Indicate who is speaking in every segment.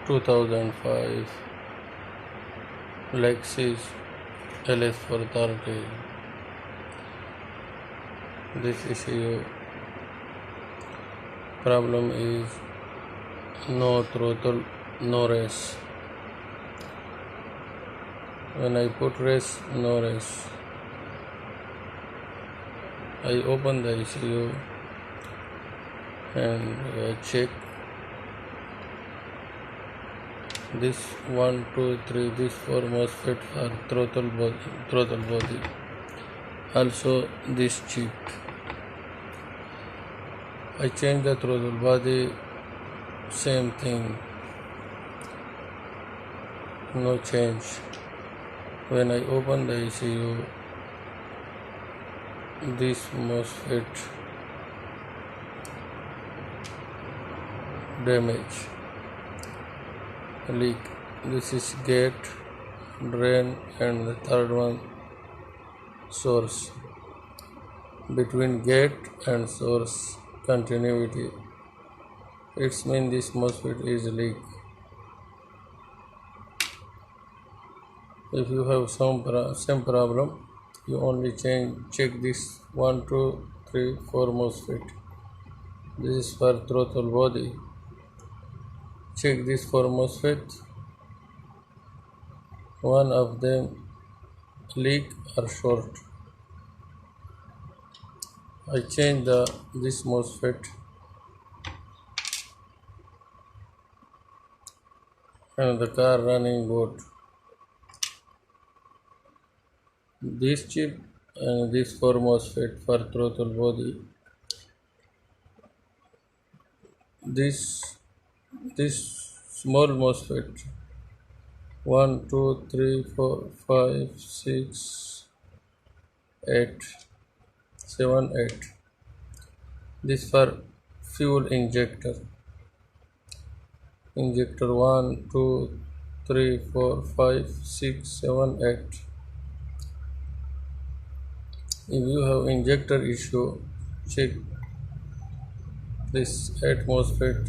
Speaker 1: 2005 Lexus ls430. This issue problem is no throttle, no race. When I put race, no race. I open the issue and check this 1, 2, 3, this 4 MOSFET for throttle body. Also this chip. I change the throttle body, same thing, no change. When I open the ECU, this MOSFET damage, leak. This is gate, drain, and the third one source. Between gate and source continuity, it's mean this MOSFET is leak. If you have same problem, you only check this 1, 2, 3, 4 MOSFET. This is for throttle body. Check this 4 MOSFET. One of them leak or short. I change this MOSFET and the car running good. This chip and this 4 MOSFET for throttle body. This small MOSFET 1, 2, 3, 4, 5, 6, 8, 7, 8. This for fuel injector. Injector 1, 2, 3, 4, 5, 6, 7, 8. If you have injector issue, check this 8 MOSFET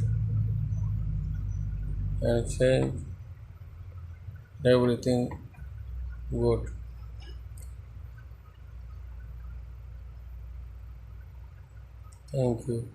Speaker 1: and change everything good. Thank you.